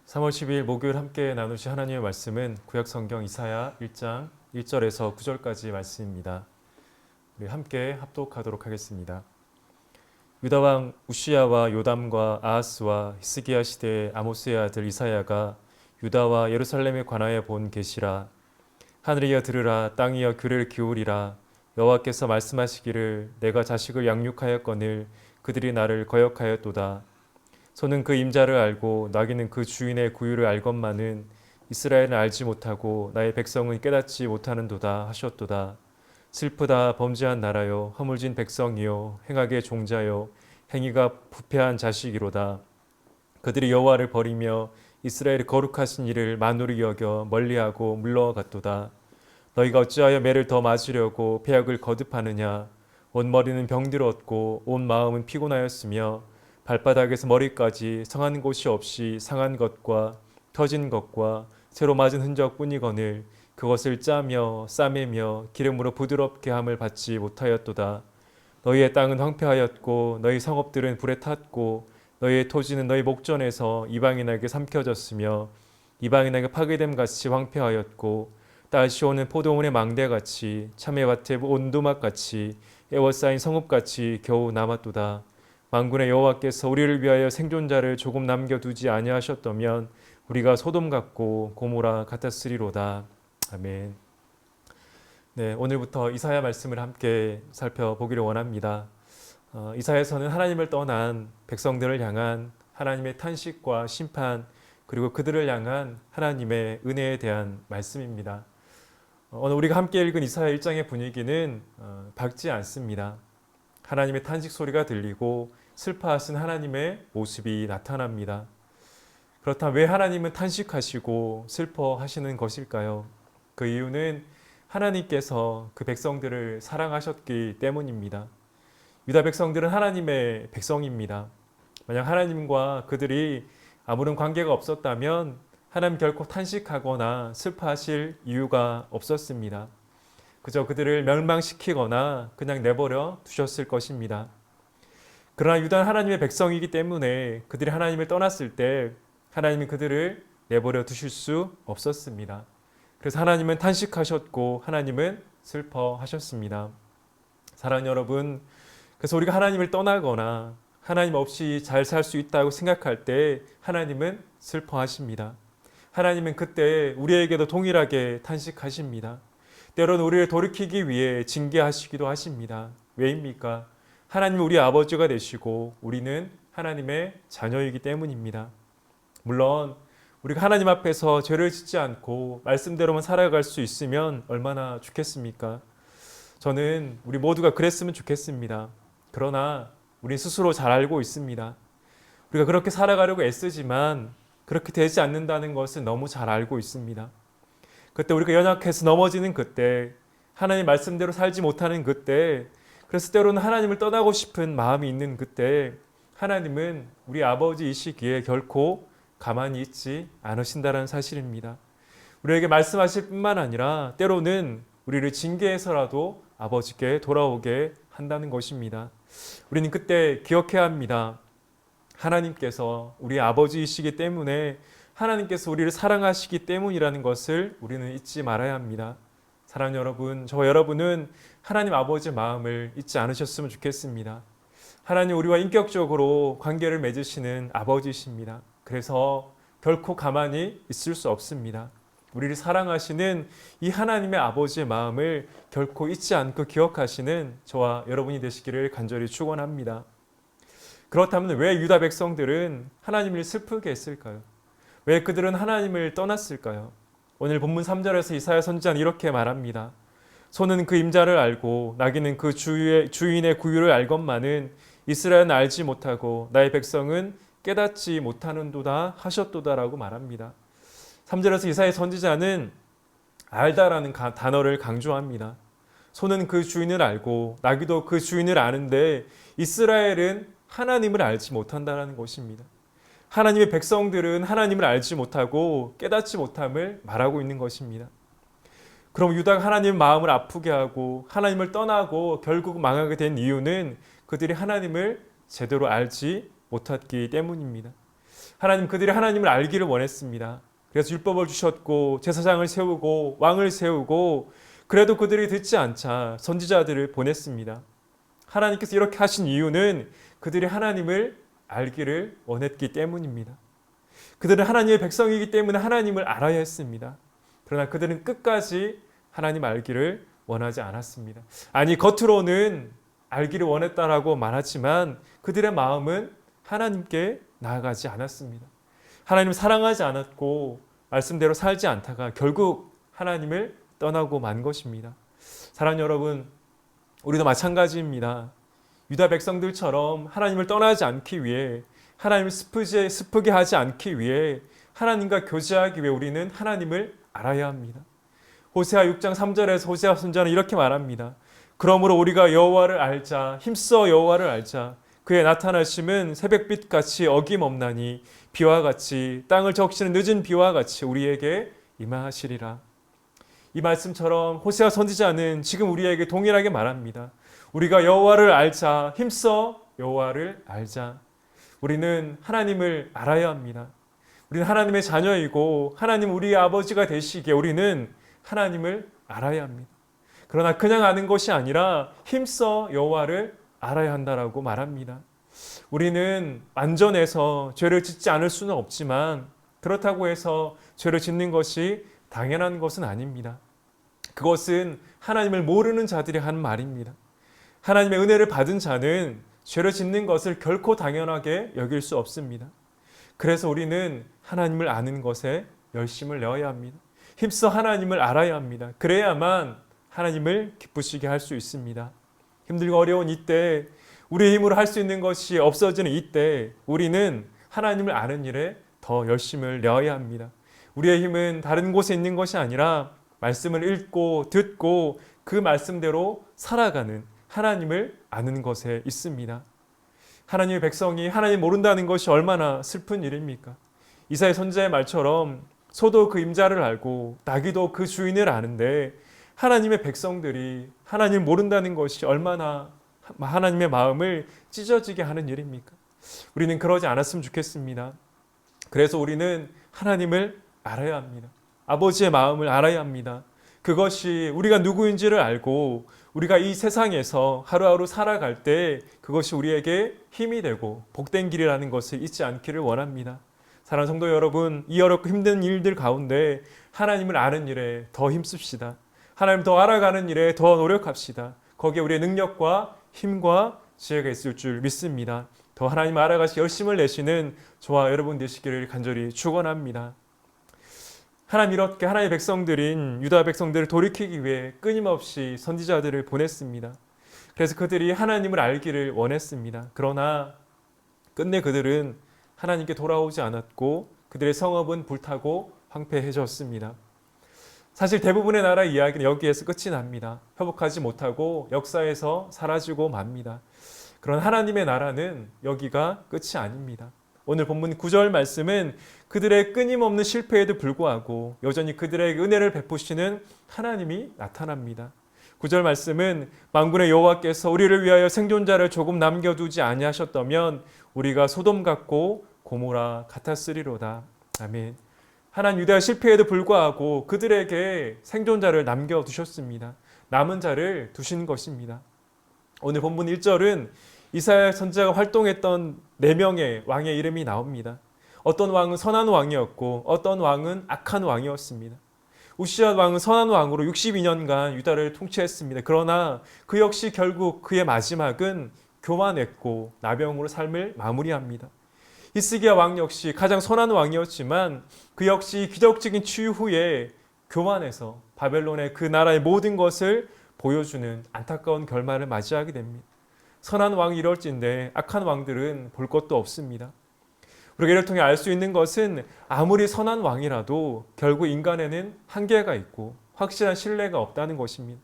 3월 12일 목요일 함께 나누실 하나님의 말씀은 구약성경 이사야 1장 1절에서 9절까지 말씀입니다. 우리 함께 합독하도록 하겠습니다. 유다왕 우시야와 요담과 아하스와 히스기야 시대의 아모스의 아들 이사야가 유다와 예루살렘에 관하여 본 계시라. 하늘이여 들으라, 땅이여 귀를 기울이라. 여호와께서 말씀하시기를 내가 자식을 양육하였거늘 그들이 나를 거역하였도다. 소는 그 임자를 알고 나귀는 그 주인의 구유를 알건만은 이스라엘은 알지 못하고 나의 백성은 깨닫지 못하는도다 하셨도다. 슬프다 범죄한 나라요, 허물진 백성이요, 행악의 종자요, 행위가 부패한 자식이로다. 그들이 여호와를 버리며 이스라엘의 거룩하신 일을 만으로 여겨 멀리하고 물러갔도다. 너희가 어찌하여 매를 더 맞으려고 배약을 거듭하느냐. 온 머리는 병들었고 온 마음은 피곤하였으며 발바닥에서 머리까지 상한 곳이 없이 상한 것과 터진 것과 새로 맞은 흔적뿐이거늘 그것을 짜며 싸매며 기름으로 부드럽게 함을 받지 못하였도다. 너희의 땅은 황폐하였고 너희 성읍들은 불에 탔고 너희의 토지는 너희 목전에서 이방인에게 삼켜졌으며 이방인에게 파괴됨 같이 황폐하였고 딸 시온은 포도원의 망대같이 참외밭의 온두막같이 에워싸인 성읍같이 겨우 남았도다. 만군의 여호와께서 우리를 위하여 생존자를 조금 남겨두지 아니하셨다면 우리가 소돔 같고 고모라 같았으리로다. 아멘. 네, 오늘부터 이사야 말씀을 함께 살펴보기를 원합니다. 이사야서는 하나님을 떠난 백성들을 향한 하나님의 탄식과 심판, 그리고 그들을 향한 하나님의 은혜에 대한 말씀입니다. 오늘 우리가 함께 읽은 이사야 1장의 분위기는 밝지 않습니다. 하나님의 탄식 소리가 들리고 슬퍼하신 하나님의 모습이 나타납니다. 그렇다면 왜 하나님은 탄식하시고 슬퍼하시는 것일까요? 그 이유는 하나님께서 그 백성들을 사랑하셨기 때문입니다. 유다 백성들은 하나님의 백성입니다. 만약 하나님과 그들이 아무런 관계가 없었다면 하나님 결코 탄식하거나 슬퍼하실 이유가 없었습니다. 그저 그들을 멸망시키거나 그냥 내버려 두셨을 것입니다. 그러나 유다는 하나님의 백성이기 때문에 그들이 하나님을 떠났을 때 하나님이 그들을 내버려 두실 수 없었습니다. 그래서 하나님은 탄식하셨고 하나님은 슬퍼하셨습니다. 사랑하는 여러분, 그래서 우리가 하나님을 떠나거나 하나님 없이 잘 살 수 있다고 생각할 때 하나님은 슬퍼하십니다. 하나님은 그때 우리에게도 동일하게 탄식하십니다. 때로는 우리를 돌이키기 위해 징계하시기도 하십니다. 왜입니까? 하나님은 우리 아버지가 되시고 우리는 하나님의 자녀이기 때문입니다. 물론 우리가 하나님 앞에서 죄를 짓지 않고 말씀대로만 살아갈 수 있으면 얼마나 좋겠습니까? 저는 우리 모두가 그랬으면 좋겠습니다. 그러나 우리 스스로 잘 알고 있습니다. 우리가 그렇게 살아가려고 애쓰지만 그렇게 되지 않는다는 것을 너무 잘 알고 있습니다. 그때 우리가 연약해서 넘어지는 그때, 하나님 말씀대로 살지 못하는 그때, 그래서 때로는 하나님을 떠나고 싶은 마음이 있는 그때 하나님은 우리 아버지이시기에 결코 가만히 있지 않으신다는 사실입니다. 우리에게 말씀하실 뿐만 아니라 때로는 우리를 징계해서라도 아버지께 돌아오게 한다는 것입니다. 우리는 그때 기억해야 합니다. 하나님께서 우리 아버지이시기 때문에 하나님께서 우리를 사랑하시기 때문이라는 것을 우리는 잊지 말아야 합니다. 사랑하는 여러분, 저와 여러분은 하나님 아버지의 마음을 잊지 않으셨으면 좋겠습니다. 하나님 우리와 인격적으로 관계를 맺으시는 아버지이십니다. 그래서 결코 가만히 있을 수 없습니다. 우리를 사랑하시는 이 하나님의 아버지의 마음을 결코 잊지 않고 기억하시는 저와 여러분이 되시기를 간절히 축원합니다. 그렇다면 왜 유다 백성들은 하나님을 슬프게 했을까요? 왜 그들은 하나님을 떠났을까요? 오늘 본문 3절에서 이사야 선지자는 이렇게 말합니다. 소는 그 임자를 알고 나귀는 그 주인의 구유를 알건만은 이스라엘은 알지 못하고 나의 백성은 깨닫지 못하는도다 하셨도다라고 말합니다. 3절에서 이사야 선지자는 알다라는 단어를 강조합니다. 소는 그 주인을 알고 나귀도 그 주인을 아는데 이스라엘은 하나님을 알지 못한다는 것입니다. 하나님의 백성들은 하나님을 알지 못하고 깨닫지 못함을 말하고 있는 것입니다. 그럼 유다가 하나님의 마음을 아프게 하고 하나님을 떠나고 결국 망하게 된 이유는 그들이 하나님을 제대로 알지 못했기 때문입니다. 하나님 그들이 하나님을 알기를 원했습니다. 그래서 율법을 주셨고 제사장을 세우고 왕을 세우고 그래도 그들이 듣지 않자 선지자들을 보냈습니다. 하나님께서 이렇게 하신 이유는 그들이 하나님을 알기를 원했기 때문입니다. 그들은 하나님의 백성이기 때문에 하나님을 알아야 했습니다. 그러나 그들은 끝까지 하나님 알기를 원하지 않았습니다. 아니 겉으로는 알기를 원했다라고 말하지만 그들의 마음은 하나님께 나아가지 않았습니다. 하나님을 사랑하지 않았고 말씀대로 살지 않다가 결국 하나님을 떠나고 만 것입니다. 사랑하는 여러분, 우리도 마찬가지입니다. 유다 백성들처럼 하나님을 떠나지 않기 위해 하나님을 슬프게 하지 않기 위해 하나님과 교제하기 위해 우리는 하나님을 알아야 합니다. 호세아 6장 3절에서 호세아 선지자는 이렇게 말합니다. 그러므로 우리가 여호와를 알자, 힘써 여호와를 알자. 그의 나타나심은 새벽빛같이 어김없나니 비와 같이 땅을 적시는 늦은 비와 같이 우리에게 임하시리라. 이 말씀처럼 호세아 선지자는 지금 우리에게 동일하게 말합니다. 우리가 여호와를 알자, 힘써 여호와를 알자. 우리는 하나님을 알아야 합니다. 우리는 하나님의 자녀이고 하나님 우리의 아버지가 되시기에 우리는 하나님을 알아야 합니다. 그러나 그냥 아는 것이 아니라 힘써 여호와를 알아야 한다라고 말합니다. 우리는 완전해서 죄를 짓지 않을 수는 없지만 그렇다고 해서 죄를 짓는 것이 당연한 것은 아닙니다. 그것은 하나님을 모르는 자들이 하는 말입니다. 하나님의 은혜를 받은 자는 죄를 짓는 것을 결코 당연하게 여길 수 없습니다. 그래서 우리는 하나님을 아는 것에 열심을 내어야 합니다. 힘써 하나님을 알아야 합니다. 그래야만 하나님을 기쁘시게 할 수 있습니다. 힘들고 어려운 이때 우리의 힘으로 할 수 있는 것이 없어지는 이때 우리는 하나님을 아는 일에 더 열심을 내어야 합니다. 우리의 힘은 다른 곳에 있는 것이 아니라 말씀을 읽고 듣고 그 말씀대로 살아가는 하나님을 아는 것에 있습니다. 하나님의 백성이 하나님 모른다는 것이 얼마나 슬픈 일입니까? 이사야 선지자의 말처럼 소도 그 임자를 알고 나귀도 그 주인을 아는데 하나님의 백성들이 하나님을 모른다는 것이 얼마나 하나님의 마음을 찢어지게 하는 일입니까? 우리는 그러지 않았으면 좋겠습니다. 그래서 우리는 하나님을 알아야 합니다. 아버지의 마음을 알아야 합니다. 그것이 우리가 누구인지를 알고 우리가 이 세상에서 하루하루 살아갈 때 그것이 우리에게 힘이 되고 복된 길이라는 것을 잊지 않기를 원합니다. 사랑하는 성도 여러분, 이 어렵고 힘든 일들 가운데 하나님을 아는 일에 더 힘씁시다. 하나님 더 알아가는 일에 더 노력합시다. 거기에 우리의 능력과 힘과 지혜가 있을 줄 믿습니다. 더 하나님 알아가시 열심을 내시는 저와 여러분 되시기를 간절히 축원합니다. 하나님 이렇게 하나님의 백성들인 유다 백성들을 돌이키기 위해 끊임없이 선지자들을 보냈습니다. 그래서 그들이 하나님을 알기를 원했습니다. 그러나 끝내 그들은 하나님께 돌아오지 않았고 그들의 성읍은 불타고 황폐해졌습니다. 사실 대부분의 나라 이야기는 여기에서 끝이 납니다. 회복하지 못하고 역사에서 사라지고 맙니다. 그런 하나님의 나라는 여기가 끝이 아닙니다. 오늘 본문 9절 말씀은 그들의 끊임없는 실패에도 불구하고 여전히 그들에게 은혜를 베푸시는 하나님이 나타납니다. 9절 말씀은 만군의 여호와께서 우리를 위하여 생존자를 조금 남겨두지 아니하셨다면 우리가 소돔 같고 고모라 같았으리로다. 아멘. 하나님 유다의 실패에도 불구하고 그들에게 생존자를 남겨두셨습니다. 남은 자를 두신 것입니다. 오늘 본문 1절은 이사야 선지자가 활동했던 4명의 왕의 이름이 나옵니다. 어떤 왕은 선한 왕이었고 어떤 왕은 악한 왕이었습니다. 우시아 왕은 선한 왕으로 62년간 유다를 통치했습니다. 그러나 그 역시 결국 그의 마지막은 교만했고 나병으로 삶을 마무리합니다. 히스기야 왕 역시 가장 선한 왕이었지만 그 역시 기적적인 치유 후에 교만해서 바벨론의 그 나라의 모든 것을 보여주는 안타까운 결말을 맞이하게 됩니다. 선한 왕이 이럴진데 악한 왕들은 볼 것도 없습니다. 우리가 이를 통해 알 수 있는 것은 아무리 선한 왕이라도 결국 인간에는 한계가 있고 확실한 신뢰가 없다는 것입니다.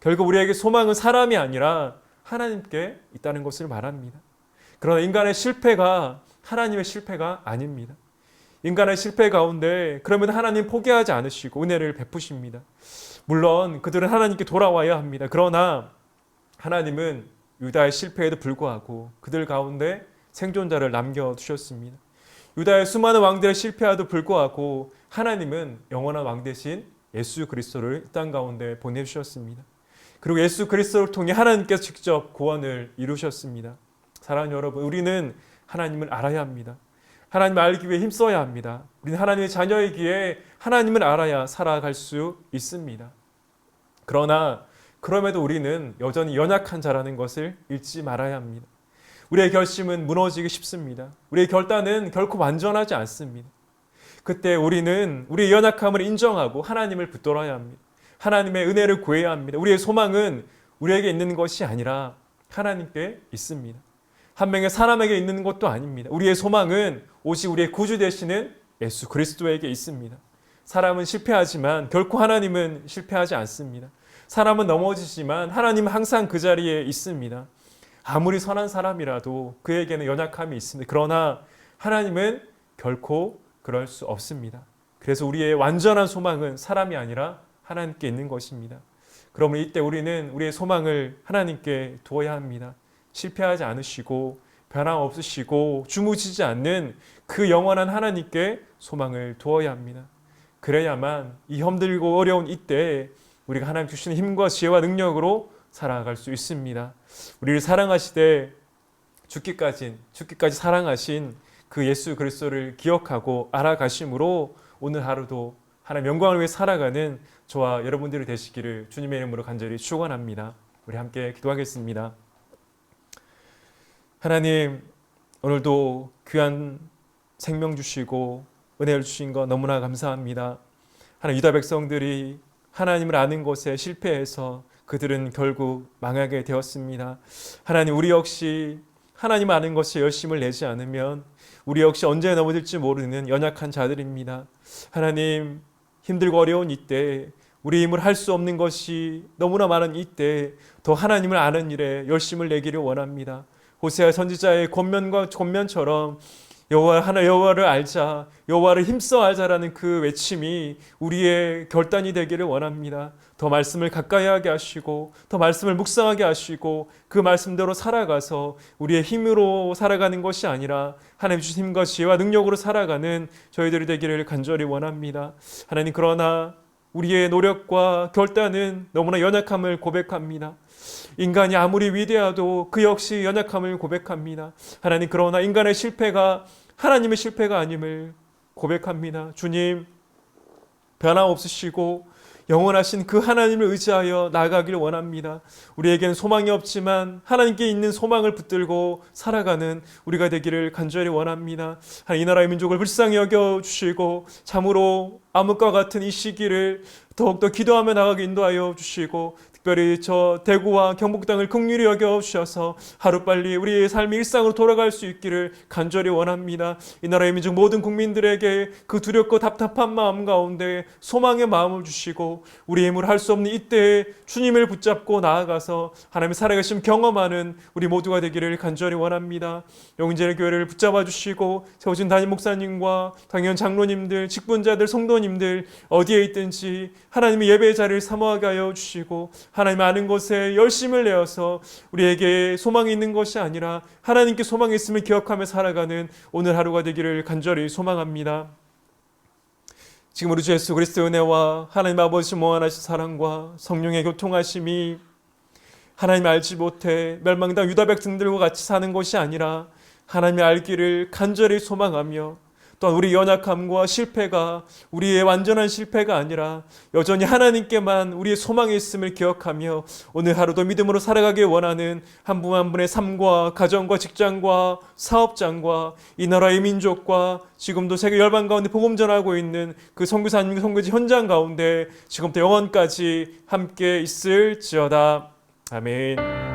결국 우리에게 소망은 사람이 아니라 하나님께 있다는 것을 말합니다. 그러나 인간의 실패가 하나님의 실패가 아닙니다. 인간의 실패 가운데 그러면 하나님 포기하지 않으시고 은혜를 베푸십니다. 물론 그들은 하나님께 돌아와야 합니다. 그러나 하나님은 유다의 실패에도 불구하고 그들 가운데 생존자를 남겨두셨습니다. 유다의 수많은 왕들의 실패와도 불구하고 하나님은 영원한 왕 대신 예수 그리스도를 땅 가운데 보내주셨습니다. 그리고 예수 그리스도를 통해 하나님께서 직접 구원을 이루셨습니다. 사랑하는 여러분, 우리는 하나님을 알아야 합니다. 하나님을 알기 위해 힘써야 합니다. 우리는 하나님의 자녀이기에 하나님을 알아야 살아갈 수 있습니다. 그러나 그럼에도 우리는 여전히 연약한 자라는 것을 잊지 말아야 합니다. 우리의 결심은 무너지기 쉽습니다. 우리의 결단은 결코 완전하지 않습니다. 그때 우리는 우리의 연약함을 인정하고 하나님을 붙들어야 합니다. 하나님의 은혜를 구해야 합니다. 우리의 소망은 우리에게 있는 것이 아니라 하나님께 있습니다. 한 명의 사람에게 있는 것도 아닙니다. 우리의 소망은 오직 우리의 구주 되시는 예수 그리스도에게 있습니다. 사람은 실패하지만 결코 하나님은 실패하지 않습니다. 사람은 넘어지지만 하나님은 항상 그 자리에 있습니다. 아무리 선한 사람이라도 그에게는 연약함이 있습니다. 그러나 하나님은 결코 그럴 수 없습니다. 그래서 우리의 완전한 소망은 사람이 아니라 하나님께 있는 것입니다. 그러면 이때 우리는 우리의 소망을 하나님께 두어야 합니다. 실패하지 않으시고 변함없으시고 주무시지 않는 그 영원한 하나님께 소망을 두어야 합니다. 그래야만 이 힘들고 어려운 이때에 우리가 하나님 주시는 힘과 지혜와 능력으로 살아갈 수 있습니다. 우리를 사랑하시되 죽기까지 사랑하신 그 예수 그리스도를 기억하고 알아가심으로 오늘 하루도 하나님 영광을 위해 살아가는 저와 여러분들이 되시기를 주님의 이름으로 간절히 축원합니다. 우리 함께 기도하겠습니다. 하나님, 오늘도 귀한 생명 주시고 은혜를 주신 것 너무나 감사합니다. 하나님, 유다 백성들이 하나님을 아는 것에 실패해서 그들은 결국 망하게 되었습니다. 하나님, 우리 역시 하나님 아는 것에 열심을 내지 않으면 우리 역시 언제 넘어질지 모르는 연약한 자들입니다. 하나님, 힘들고 어려운 이때 우리 힘을 할 수 없는 것이 너무나 많은 이때 더 하나님을 아는 일에 열심을 내기를 원합니다. 호세아 선지자의 권면처럼 여호와를 알자, 여호와를 힘써 알자라는 그 외침이 우리의 결단이 되기를 원합니다. 더 말씀을 가까이 하게 하시고 더 말씀을 묵상하게 하시고 그 말씀대로 살아가서 우리의 힘으로 살아가는 것이 아니라 하나님 주신 힘과 지혜와 능력으로 살아가는 저희들이 되기를 간절히 원합니다. 하나님, 그러나 우리의 노력과 결단은 너무나 연약함을 고백합니다. 인간이 아무리 위대해도 그 역시 연약함을 고백합니다. 하나님, 그러나 인간의 실패가 하나님의 실패가 아님을 고백합니다. 주님, 변함없으시고 영원하신 그 하나님을 의지하여 나아가길 원합니다. 우리에겐 소망이 없지만 하나님께 있는 소망을 붙들고 살아가는 우리가 되기를 간절히 원합니다. 하나님, 이 나라의 민족을 불쌍히 여겨주시고 참으로 암흑과 같은 이 시기를 더욱더 기도하며 나가게 인도하여 주시고 특별히 저 대구와 경북 땅을 긍휼히 여겨주셔서 하루빨리 우리의 삶이 일상으로 돌아갈 수 있기를 간절히 원합니다. 이 나라의 민족 모든 국민들에게 그 두렵고 답답한 마음 가운데 소망의 마음을 주시고 우리의 힘으로 할 수 없는 이때에 주님을 붙잡고 나아가서 하나님의 살아계심 경험하는 우리 모두가 되기를 간절히 원합니다. 영인제의 교회를 붙잡아 주시고 세워진 담임 목사님과 당연 장로님들, 직분자들, 성도님들 어디에 있든지 하나님의 예배의 자리를 사모하게 하여 주시고 하나님 아는 것에 열심을 내어서 우리에게 소망이 있는 것이 아니라 하나님께 소망이 있음을 기억하며 살아가는 오늘 하루가 되기를 간절히 소망합니다. 지금 우리 주 예수 그리스도의 은혜와 하나님 아버지 무한하신 사랑과 성령의 교통하심이 하나님 알지 못해 멸망당 유다 백성들과 같이 사는 것이 아니라 하나님이 알기를 간절히 소망하며 또한 우리 연약함과 실패가 우리의 완전한 실패가 아니라 여전히 하나님께만 우리의 소망이 있음을 기억하며 오늘 하루도 믿음으로 살아가길 원하는 한 분 한 분의 삶과 가정과 직장과 사업장과 이 나라의 민족과 지금도 세계 열방 가운데 복음 전하고 있는 그 선교사님 선교지 현장 가운데 지금부터 영원까지 함께 있을지어다. 아멘.